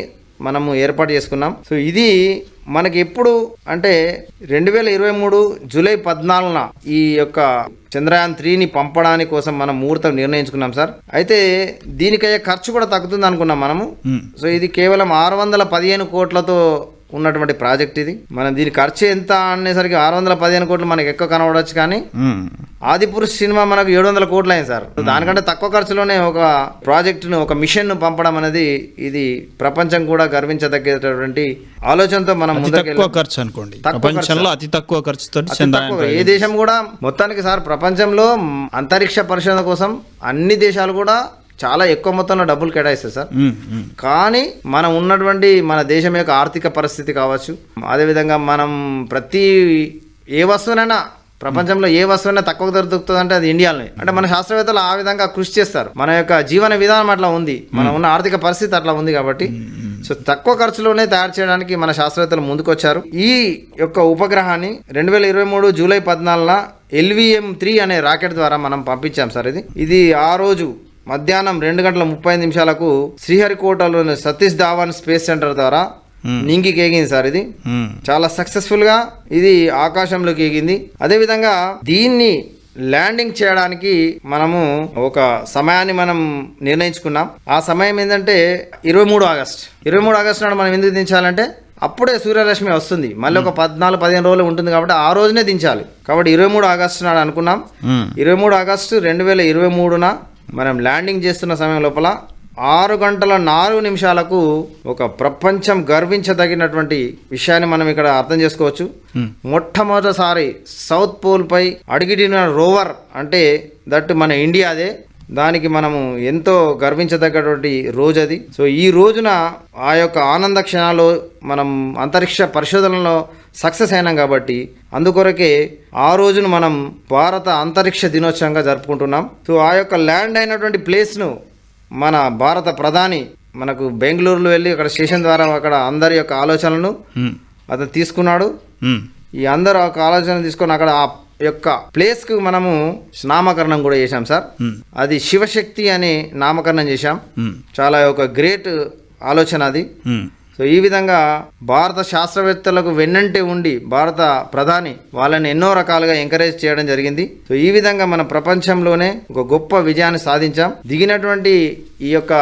S3: మనము ఏర్పాటు చేసుకున్నాం. సో ఇది మనకి ఎప్పుడు అంటే 2023 జూలై 14న ఈ యొక్క చంద్రయాన్ 3ని పంపడానికి కోసం మనం ముహూర్తం నిర్ణయించుకున్నాం సార్. అయితే దీనికయ్యే ఖర్చు కూడా తగ్గుతుంది అనుకున్నాం మనము. సో ఇది కేవలం 615 కోట్లతో ఉన్నటువంటి ప్రాజెక్ట్ ఇది. మనం దీని ఖర్చు ఎంత అనేసరికి 615 కోట్లు మనకి ఎక్కువ కనబడవచ్చు, కానీ ఆదిపురుష్ సినిమా మనకు 700 కోట్లు అయింది సార్. దానికంటే తక్కువ ఖర్చులోనే ఒక ప్రాజెక్టును, ఒక మిషన్ ను పంపడం అనేది ఇది ప్రపంచం కూడా గర్వించదగ్గేటటువంటి ఆలోచనతో మనం ముందుకు
S2: ఖర్చు అనుకోండి. ప్రపంచంలో అతి తక్కువ ఖర్చుతో
S3: ఏ దేశం కూడా మొత్తానికి సార్ ప్రపంచంలో అంతరిక్ష పరిశోధన కోసం అన్ని దేశాలు కూడా చాలా ఎక్కువ మొత్తంలో డబ్బులు కేటాయిస్తారు సార్. కానీ మనం ఉన్నటువంటి మన దేశం యొక్క ఆర్థిక పరిస్థితి కావచ్చు, అదేవిధంగా మనం ప్రతి ఏ వస్తువునైనా ప్రపంచంలో ఏ వస్తువునైనా తక్కువ ధర దొరుకుతుంది అంటే అది ఇండియాలోనే. అంటే మన శాస్త్రవేత్తలు ఆ విధంగా కృషి చేస్తారు. మన యొక్క జీవన విధానం అట్లా ఉంది, మనం ఉన్న ఆర్థిక పరిస్థితి అట్లా ఉంది కాబట్టి సో తక్కువ ఖర్చులోనే తయారు చేయడానికి మన శాస్త్రవేత్తలు ముందుకొచ్చారు. ఈ యొక్క ఉపగ్రహాన్ని 2023 జూలై 14న LVM-3 అనే రాకెట్ ద్వారా మనం పంపించాం సార్. ఇది ఆ రోజు మధ్యాహ్నం 2:35 శ్రీహరికోటలోని సతీష్ ధావన్ స్పేస్ సెంటర్ ద్వారా నింగికి ఎగింది సార్. ఇది చాలా సక్సెస్ఫుల్ గా ఇది ఆకాశంలోకి ఎగింది. అదేవిధంగా దీన్ని ల్యాండింగ్ చేయడానికి మనము ఒక సమయాన్ని మనం నిర్ణయించుకున్నాం. ఆ సమయం ఏంటంటే 23 ఆగస్టు నాడు మనం ఎందుకు దించాలంటే అప్పుడే సూర్యరశ్మి వస్తుంది, మళ్ళీ ఒక 14-15 రోజులు ఉంటుంది కాబట్టి ఆ రోజునే దించాలి. కాబట్టి 23 ఆగస్టు నాడు అనుకున్నాం. 23 ఆగస్టు 2023న మనం ల్యాండింగ్ చేస్తున్న సమయం లోపల 6:04 ఒక ప్రపంచం గర్వించదగినటువంటి విషయాన్ని మనం ఇక్కడ అర్థం చేసుకోవచ్చు. మొట్టమొదటిసారి సౌత్ పోల్ పై అడుగిడిన రోవర్ అంటే దట్ మన ఇండియాదే. దానికి మనము ఎంతో గర్వించదగ్గటువంటి రోజు అది. సో ఈ రోజున ఆ యొక్క ఆనంద క్షణాలు మనం అంతరిక్ష పరిశోధనలో సక్సెస్ అయినాం కాబట్టి అందుకొరకే ఆ రోజును మనం భారత అంతరిక్ష దినోత్సవంగా జరుపుకుంటున్నాం. సో ఆ యొక్క ల్యాండ్ అయినటువంటి ప్లేస్ను మన భారత ప్రధాని మనకు బెంగళూరులో వెళ్ళి అక్కడ స్టేషన్ ద్వారా అక్కడ అందరి యొక్క ఆలోచనలను అతను తీసుకున్నాడు. ఈ అందరూ ఒక ఆలోచన తీసుకొని అక్కడ ఆ యొక్క ప్లేస్ కు మనము నామకరణం కూడా చేశాం సార్. అది శివశక్తి అని నామకరణం చేశాం. చాలా ఒక గ్రేట్ ఆలోచన అది. సో సో ఈ విధంగా భారత శాస్త్రవేత్తలకు వెన్నంటే ఉండి భారత ప్రధాని వాళ్ళని ఎన్నో రకాలుగా ఎంకరేజ్ చేయడం జరిగింది. సో ఈ విధంగా మన ప్రపంచంలోనే ఒక గొప్ప విజయాన్ని సాధించాం. దిగినటువంటి ఈ యొక్క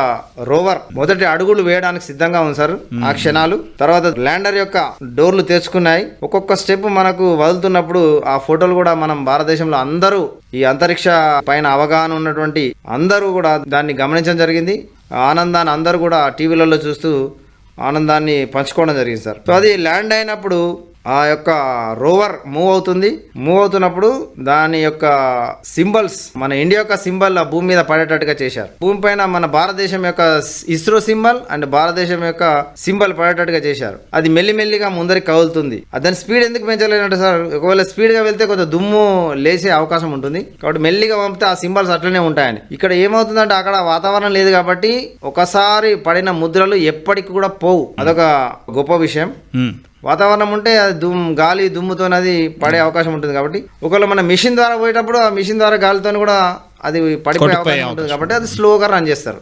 S3: రోవర్ మొదటి అడుగులు వేయడానికి సిద్ధంగా ఉంది సార్. ఆ క్షణాలు తర్వాత ల్యాండర్ యొక్క డోర్లు తెరుచుకున్నాయి. ఒక్కొక్క స్టెప్ మనకు వదులుతున్నప్పుడు ఆ ఫోటోలు కూడా మనం భారతదేశంలో అందరూ ఈ అంతరిక్ష పైన అవగాహన ఉన్నటువంటి అందరూ కూడా దాన్ని గమనించడం జరిగింది. ఆనందాన్ని అందరూ కూడా టీవీలలో చూస్తూ ఆనందాన్ని పంచుకోవడం జరిగింది సార్. సో అది ల్యాండ్ అయినప్పుడు ఆ యొక్క రోవర్ మూవ్ అవుతున్నప్పుడు దాని యొక్క సింబల్స్ మన ఇండియా యొక్క సింబల్ ఆ భూమి మీద పడేటట్టుగా చేశారు. భూమి పైన మన భారతదేశం యొక్క ఇస్రో సింబల్ అండ్ భారతదేశం యొక్క సింబల్ పడేటట్టుగా చేశారు. అది మెల్లిమెల్లిగా ముందరికి కదులుతుంది. దాని స్పీడ్ ఎందుకు పెంచలేదంటే సార్, ఒకవేళ స్పీడ్ గా వెళ్తే కొంచెం దుమ్ము లేసే అవకాశం ఉంటుంది కాబట్టి మెల్లిగా పంపితే ఆ సింబల్స్ అట్లనే ఉంటాయని. ఇక్కడ ఏమవుతుందంటే అక్కడ వాతావరణం లేదు కాబట్టి ఒకసారి పడిన ముద్రలు ఎప్పటికి కూడా పోవు. అదొక గొప్ప విషయం. వాతావరణం ఉంటే అది గాలి దుమ్ముతోనది పడే అవకాశం ఉంటుంది కాబట్టి ఒకవేళ మన మిషన్ ద్వారా పోయేటప్పుడు ఆ మిషన్ ద్వారా గాలితో కూడా అది పడిపోయే అవకాశం ఉంటుంది కాబట్టి అది స్లోగా రన్ చేస్తారు.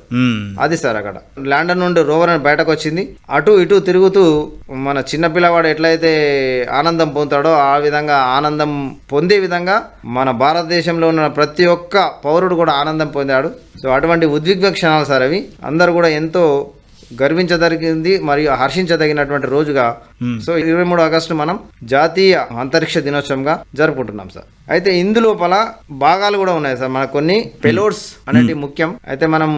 S3: అది సార్ అక్కడ ల్యాండర్ నుండి రోవర్ బయటకు వచ్చింది. అటు ఇటు తిరుగుతూ మన చిన్న పిల్లవాడు ఎట్లయితే ఆనందం పొందుతాడో ఆ విధంగా ఆనందం పొందే విధంగా మన భారతదేశంలో ఉన్న ప్రతి ఒక్క పౌరుడు కూడా ఆనందం పొందాడు. సో అటువంటి ఉద్విగ్న క్షణాలు సార్ అవి. అందరూ కూడా ఎంతో గర్వించదగినది మరియు హర్షించదగినటువంటి రోజుగా సో 23 ఆగస్టు మనం జాతీయ అంతరిక్ష దినోత్సవంగా జరుపుకుంటున్నాం సార్. అయితే ఇందులోపల భాగాలు కూడా ఉన్నాయి సార్. మనకు కొన్ని పెలోడ్స్ అనేవి ముఖ్యం. అయితే మనం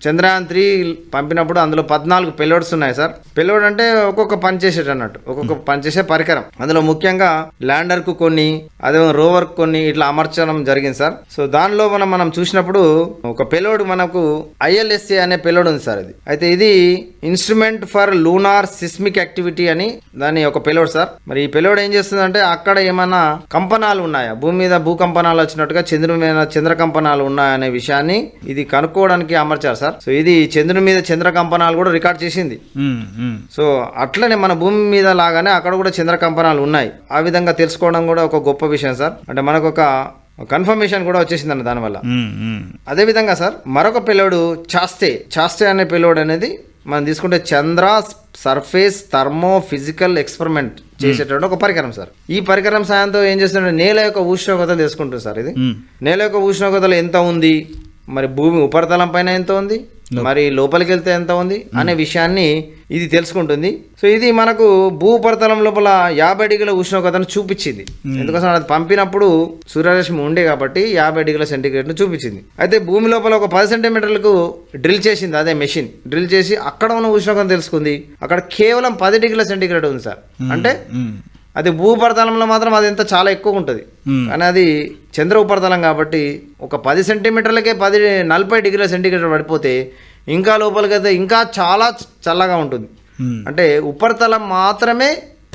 S3: చంద్రయాన్ 3 పంపినప్పుడు అందులో 14 పెలోడ్స్ ఉన్నాయి సార్. పెలోడ్ అంటే ఒక్కొక్క పని చేసేట అన్నట్టు, ఒక్కొక్క పని చేసే పరికరం. అందులో ముఖ్యంగా ల్యాండర్ కు కొన్ని, అదే రోవర్ కొన్ని ఇట్లా అమర్చడం జరిగింది సార్. సో దానిలో మనం చూసినప్పుడు ఒక పెలోడ్ మనకు ILSA అనే పెలోడ్ ఉంది సార్. అయితే ఇది instrument for lunar seismic activity అని దాని ఒక పెలోడ్ సార్. మరి ఈ పెలోడ్ ఏం చేస్తుందంటే అక్కడ ఏమన్నా కంపనాలు ఉన్నాయా, భూమి మీద భూకంపనాలు వచ్చినట్టుగా చంద్రుని మీద చంద్రకంపనాలు ఉన్నాయనే విషయాన్ని ఇది కనుక్కోవడానికి అమర్చారు సార్. సో ఇది చంద్రుని మీద చంద్రకంపనాలు కూడా రికార్డ్ చేసింది. సో అట్లనే మన భూమి మీద లాగానే అక్కడ కూడా చంద్రకంపనాలు ఉన్నాయి. ఆ విధంగా తెలుసుకోవడం కూడా ఒక గొప్ప విషయం సార్. అంటే మనకు ఒక కన్ఫర్మేషన్ కూడా వచ్చేసింది అన్న దానివల్ల. అదేవిధంగా సార్ మరొక పెలోడు చాస్తే అనే పెలోడ్ అనేది మనం తీసుకుంటే చంద్ర సర్ఫేస్ థర్మో ఫిజికల్ ఎక్స్పెరిమెంట్ చేసేటువంటి ఒక పరికరం సార్. ఈ పరికరం సాయంతో ఏం చేస్తుంటే నేల యొక్క ఉష్ణోగ్రతలు తెలుసుకుంటుంది సార్. ఇది నేల యొక్క ఉష్ణోగ్రతలు ఎంత ఉంది, మరి భూమి ఉపరితలం పైన ఎంత ఉంది, మరి లోపలికి వెళ్తే ఎంత ఉంది అనే విషయాన్ని ఇది తెలుసుకుంటుంది. సో ఇది మనకు భూ ఉపరితలం లోపల 50 డిగ్రీల ఉష్ణోగ్రతను చూపించింది. ఎందుకోసం అది పంపినప్పుడు సూర్యరశ్మి ఉండే కాబట్టి 50 డిగ్రీల సెంటీగ్రేడ్ ను చూపించింది. అయితే భూమి లోపల ఒక 10 సెంటీమీటర్లకు డ్రిల్ చేసింది, అదే మెషిన్ డ్రిల్ చేసి అక్కడ ఉన్న ఉష్ణోగ్రత తెలుసుకుంది. అక్కడ కేవలం 10 డిగ్రీల సెంటీగ్రేడ్ ఉంది సార్. అంటే అది భూ ఉపరితలంలో మాత్రం అది ఎంత చాలా ఎక్కువ ఉంటుంది, కానీ అది చంద్ర ఉపరితలం కాబట్టి ఒక 10 సెంటీమీటర్లకే 40 డిగ్రీల సెంటీగ్రేడ్ పడిపోతే ఇంకా లోపలికి అయితే ఇంకా చాలా చల్లగా ఉంటుంది. అంటే ఉపరితలం మాత్రమే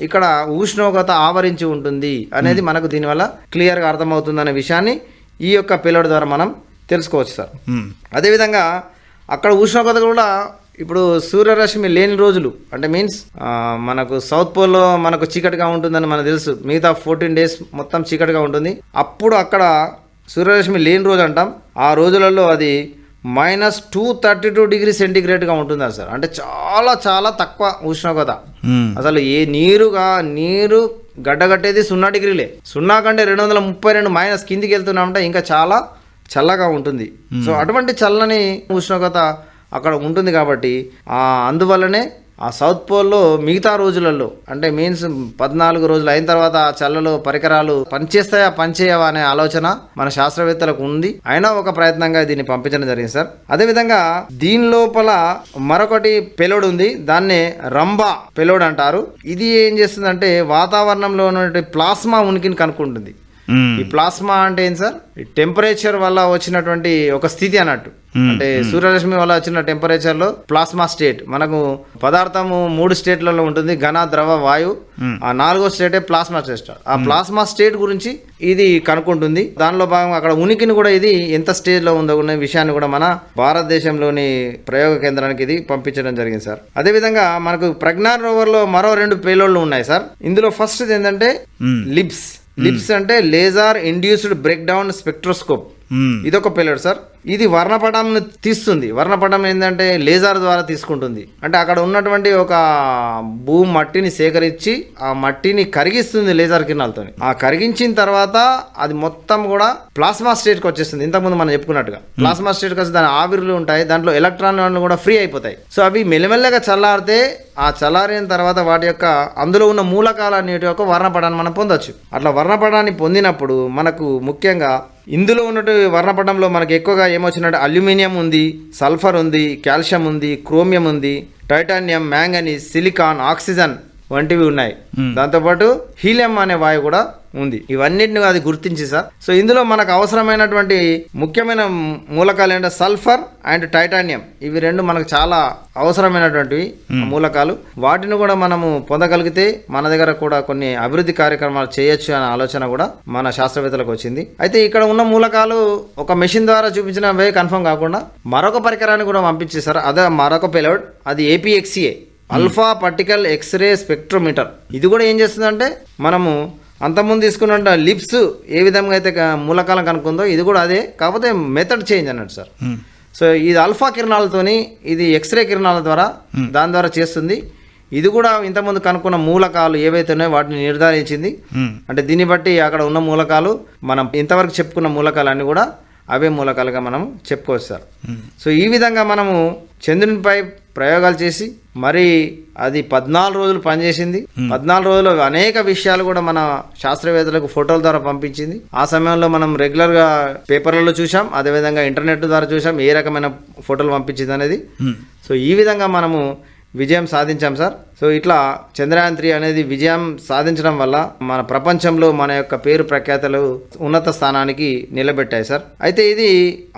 S3: ఇక్కడ ఉష్ణోగ్రత ఆవరించి ఉంటుంది అనేది మనకు దీనివల్ల క్లియర్గా అర్థమవుతుంది అనే విషయాన్ని ఈ యొక్క పిల్లడి ద్వారా మనం తెలుసుకోవచ్చు సార్. అదేవిధంగా అక్కడ ఉష్ణోగ్రత కూడా ఇప్పుడు సూర్యరశ్మి లేని రోజులు అంటే మీన్స్ మనకు సౌత్ పోల్లో మనకు చీకటిగా ఉంటుందని మనకు తెలుసు. మిగతా 14 డేస్ మొత్తం చీకటిగా ఉంటుంది. అప్పుడు అక్కడ సూర్యరశ్మి లేని రోజు అంటాం. ఆ రోజులలో అది -232 డిగ్రీ సెంటీగ్రేడ్గా ఉంటుంది సార్. అంటే చాలా చాలా తక్కువ ఉష్ణోగ్రత. అసలు నీరు గడ్డగట్టేది 0 డిగ్రీలే. 0 కంటే 232 మైనస్ కిందికి వెళ్తున్నామంటే ఇంకా చాలా చల్లగా ఉంటుంది. సో అటువంటి చల్లని ఉష్ణోగ్రత అక్కడ ఉంటుంది కాబట్టి అందువల్లనే ఆ సౌత్ పోల్లో మిగతా రోజులలో అంటే మీన్స్ 14 రోజులు అయిన తర్వాత ఆ చల్లలో పరికరాలు పనిచేస్తాయా పనిచేయవా అనే ఆలోచన మన శాస్త్రవేత్తలకు ఉంది. అయినా ఒక ప్రయత్నంగా దీన్ని పంపించడం జరిగింది సార్. అదేవిధంగా దీని లోపల మరొకటి పెలోడ్ ఉంది, దాన్నే రంభా పెలోడ్ అంటారు. ఇది ఏం చేస్తుందంటే వాతావరణంలో ఉన్నటువంటి ప్లాస్మా ఉనికిని కనుక్కుంటుంది. ఈ ప్లాస్మా అంటే ఏంటి సార్, టెంపరేచర్ వల్ల వచ్చినటువంటి ఒక స్థితి అన్నట్టు. అంటే సూర్యరశ్మి వల్ల వచ్చిన టెంపరేచర్ లో ప్లాస్మా స్టేట్ మనకు పదార్థము 3 స్టేట్లలో ఉంటుంది, ఘన ద్రవ వాయు. ఆ 4వ స్టేటే ప్లాస్మా స్టేట్. ఆ ప్లాస్మా స్టేట్ గురించి ఇది కనుక్కుంటుంది. దానిలో భాగంగా అక్కడ ఉనికిని కూడా ఇది ఎంత స్టేజ్ లో ఉందో అనే విషయాన్ని కూడా మన భారతదేశంలోని ప్రయోగ కేంద్రానికి ఇది పంపించడం జరిగింది సార్. అదేవిధంగా మనకు ప్రజ్ఞాన్ రోవర్ లో మరో 2 పేలోడ్లు ఉన్నాయి సార్. ఇందులో ఫస్ట్ ఏంటంటే లిబ్స్ అంటే laser induced break down spectroscope. ఇదొక పెల్లెట్ సార్. ఇది వర్ణపటంను తీస్తుంది. వర్ణపటం ఏంటంటే లేజర్ ద్వారా తీసుకుంటుంది. అంటే అక్కడ ఉన్నటువంటి ఒక భూమి మట్టిని సేకరించి ఆ మట్టిని కరిగిస్తుంది లేజర్ కిరణాలతో. ఆ కరిగించిన తర్వాత అది మొత్తం కూడా ప్లాస్మా స్టేట్కి వచ్చేస్తుంది. ఇంతకుముందు మనం చెప్పుకున్నట్టుగా ప్లాస్మా స్టేట్కి వచ్చి దాని ఆవిర్లు ఉంటాయి, దాంట్లో ఎలక్ట్రాన్లు కూడా ఫ్రీ అయిపోతాయి. సో అవి మెల్లమెల్లగా చల్లారితే ఆ చల్లారిన తర్వాత వాటి యొక్క అందులో ఉన్న మూలకాలన్నిటి యొక్క వర్ణపటాన్ని మనం పొందొచ్చు. అట్లా వర్ణపటాన్ని పొందినప్పుడు మనకు ముఖ్యంగా ఇందులో ఉన్నట్టు వర్ణపటంలో మనకి ఎక్కువగా ఏమొచ్చినట్టు అల్యూమినియం ఉంది, సల్ఫర్ ఉంది, కాల్షియం ఉంది, క్రోమియం ఉంది, టైటానియం, మ్యాంగనీస్, సిలికాన్, ఆక్సిజన్ వంటివి ఉన్నాయి. దాంతోపాటు హీలియం అనే వాయువు కూడా ఉంది. ఇవన్నిటిని అది గుర్తించి సార్. సో ఇందులో మనకు అవసరమైనటువంటి ముఖ్యమైన మూలకాలు ఏంటంటే సల్ఫర్ అండ్ టైటానియం. ఇవి రెండు మనకు చాలా అవసరమైనటువంటివి మూలకాలు. వాటిని కూడా మనము పొందగలిగితే మన దగ్గర కూడా కొన్ని అభివృద్ధి కార్యక్రమాలు చేయొచ్చు అనే ఆలోచన కూడా మన శాస్త్రవేత్తలకు వచ్చింది. అయితే ఇక్కడ ఉన్న మూలకాలు ఒక మెషిన్ ద్వారా చూపించినవే కన్ఫర్మ్ కాకుండా మరొక పరికరాన్ని కూడా పంపించేశారు. అదే మరొక పెలోడ్, అది APXCA, alpha particle x ray spectrometer. ఇది కూడా ఏం చేస్తుందంటే మనము అంతకుముందు తీసుకున్న లిప్స్ ఏ విధంగా అయితే మూలకాలం కనుక్కుందో ఇది కూడా అదే, కాకపోతే మెథడ్ చేంజ్ అన్నట్టు సార్. సో ఇది అల్ఫా కిరణాలతోని, ఇది ఎక్స్రే కిరణాల ద్వారా దాని ద్వారా చేస్తుంది. ఇది కూడా ఇంతకుముందు కనుక్కున్న మూలకాలు ఏవైతే ఉన్నాయో వాటిని నిర్ధారించింది. అంటే దీన్ని బట్టి అక్కడ ఉన్న మూలకాలు మనం ఇంతవరకు చెప్పుకున్న మూలకాలన్నీ కూడా అవే మూలకాలుగా మనం చెప్పుకోవచ్చు సార్. సో ఈ విధంగా మనము చంద్రునిపై ప్రయోగాలు చేసి మరి అది 14 రోజులు పనిచేసింది. 14 రోజులు అనేక విషయాలు కూడా మన శాస్త్రవేత్తలకు ఫోటోల ద్వారా పంపించింది. ఆ సమయంలో మనం రెగ్యులర్గా పేపర్లలో చూసాం, అదేవిధంగా ఇంటర్నెట్ ద్వారా చూసాం ఏ రకమైన ఫోటోలు పంపించింది అనేది. సో ఈ విధంగా మనము విజయం సాధించాం సార్. సో ఇట్లా చంద్రయాన్ 3 అనేది విజయం సాధించడం వల్ల మన ప్రపంచంలో మన యొక్క పేరు ప్రఖ్యాతలు ఉన్నత స్థానానికి నిలబెట్టాయి సార్. అయితే ఇది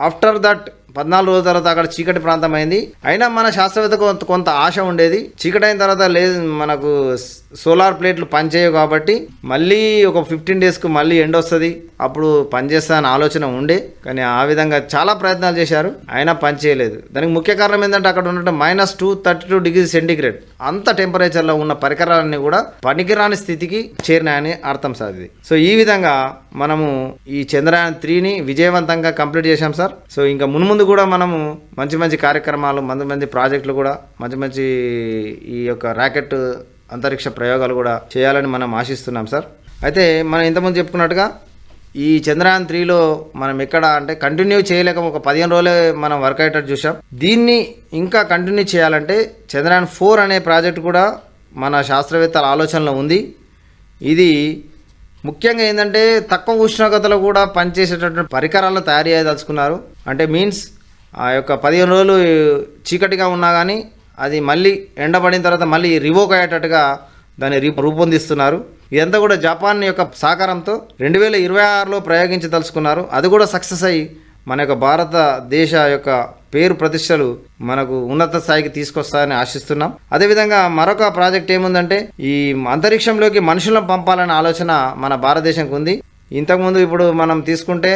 S3: ఆఫ్టర్ దట్ 14 రోజుల తర్వాత అక్కడ చీకటి ప్రాంతం అయింది. అయినా మన శాస్త్రవేత్తకు కొంత ఆశ ఉండేది. చీకటి అయిన తర్వాత లేదు, మనకు సోలార్ ప్లేట్లు పనిచేయవు కాబట్టి మళ్ళీ ఒక 15 డేస్కు మళ్ళీ ఎండ వస్తుంది, అప్పుడు పనిచేస్తా అనే ఆలోచన ఉండే. కానీ ఆ విధంగా చాలా ప్రయత్నాలు చేశారు, అయినా పనిచేయలేదు. దానికి ముఖ్య కారణం ఏంటంటే అక్కడ ఉన్నట్టు -232 డిగ్రీ సెంటీగ్రేడ్ అంత టెంపరేచర్లో ఉన్న పరికరాలన్నీ కూడా పనికిరాని స్థితికి చేరినాయని అర్థం సార్ ఇది. సో ఈ విధంగా మనము ఈ చంద్రయాన్ 3ని విజయవంతంగా కంప్లీట్ చేశాం సార్. సో ఇంకా మున్ముందు కూడా మనము మంచి మంచి కార్యక్రమాలు, మంచి ప్రాజెక్టులు కూడా, మంచి ఈ యొక్క రాకెట్ అంతరిక్ష ప్రయోగాలు కూడా చేయాలని మనం ఆశిస్తున్నాం సార్. అయితే మనం ఇంతకుముందు చెప్పుకున్నట్టుగా ఈ చంద్రయాన్ 3లో మనం ఎక్కడ అంటే కంటిన్యూ చేయలేక ఒక 15 రోజులే మనం వర్క్ అయ్యేటట్టు చూసాం. దీన్ని ఇంకా కంటిన్యూ చేయాలంటే చంద్రయాన్ 4 అనే ప్రాజెక్ట్ కూడా మన శాస్త్రవేత్తల ఆలోచనలో ఉంది. ఇది ముఖ్యంగా ఏంటంటే తక్కువ ఉష్ణోగ్రతలో కూడా పనిచేసేటటువంటి పరికరాలను తయారు చేయదలుచుకున్నారు. అంటే మీన్స్ ఆ యొక్క 15 రోజులు చీకటిగా ఉన్నా కానీ అది మళ్ళీ ఎండబడిన తర్వాత మళ్ళీ రివోక్ అయ్యేటట్టుగా దాన్ని రూపొందిస్తున్నారు. ఇదంతా కూడా జపాన్ యొక్క సహకారంతో 2026లో ప్రయోగించదలుచుకున్నారు. అది కూడా సక్సెస్ అయ్యి మన యొక్క భారతదేశ యొక్క పేరు ప్రతిష్టలు మనకు ఉన్నత స్థాయికి తీసుకొస్తాయని ఆశిస్తున్నాం. అదేవిధంగా మరొక ప్రాజెక్ట్ ఏముందంటే ఈ అంతరిక్షంలోకి మనుషులను పంపాలనే ఆలోచన మన భారతదేశంకి ఉంది. ఇంతకుముందు ఇప్పుడు మనం తీసుకుంటే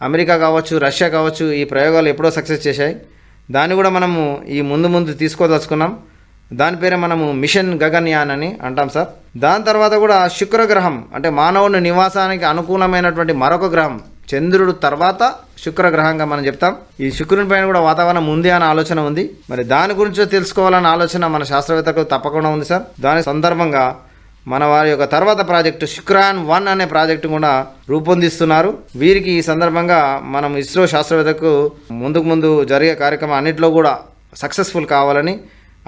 S3: అమెరికా కావచ్చు, రష్యా కావచ్చు, ఈ ప్రయోగాలు ఎప్పుడో సక్సెస్ చేశాయి. దాన్ని కూడా మనము ఈ ముందు తీసుకోదలుచుకున్నాం. దాని పేరే మనము మిషన్ గగన్యాన్ అని అంటాం సార్. దాని తర్వాత కూడా శుక్రగ్రహం అంటే మానవుని నివాసానికి అనుకూలమైనటువంటి మరొక గ్రహం, చంద్రుడు తర్వాత శుక్రగ్రహంగా మనం చెప్తాం. ఈ శుక్రుని పైన కూడా వాతావరణం ఉంది అనే ఆలోచన ఉంది. మరి దాని గురించి తెలుసుకోవాలన్న ఆలోచన మన శాస్త్రవేత్తలకు తప్పకుండా ఉంది సార్. దాని సందర్భంగా మన వారి యొక్క తర్వాత ప్రాజెక్టు శుక్రయాన్ 1 అనే ప్రాజెక్టు కూడా రూపొందిస్తున్నారు. వీరికి ఈ సందర్భంగా మనం ఇస్రో శాస్త్రవేత్తకు ముందు జరిగే కార్యక్రమం అన్నింటిలో కూడా సక్సెస్ఫుల్ కావాలని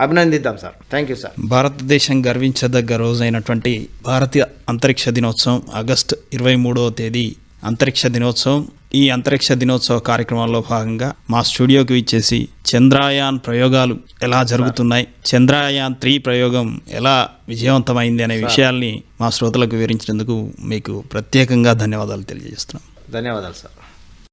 S3: అభినందిద్దాం సార్. Thank you sir.
S2: భారతదేశం గర్వించదగ్గ రోజైనటువంటి భారతీయ అంతరిక్ష దినోత్సవం ఆగస్టు 23వ తేదీ అంతరిక్ష దినోత్సవం. ఈ అంతరిక్ష దినోత్సవ కార్యక్రమంలో భాగంగా మా స్టూడియోకి ఇచ్చేసి చంద్రయాన్ ప్రయోగాలు ఎలా జరుగుతున్నాయి, చంద్రయాన్ 3 ప్రయోగం ఎలా విజయవంతమైంది అనే విషయాల్ని మా శ్రోతలకు వివరించినందుకు మీకు ప్రత్యేకంగా ధన్యవాదాలు తెలియజేస్తున్నాం.
S3: ధన్యవాదాలు సార్.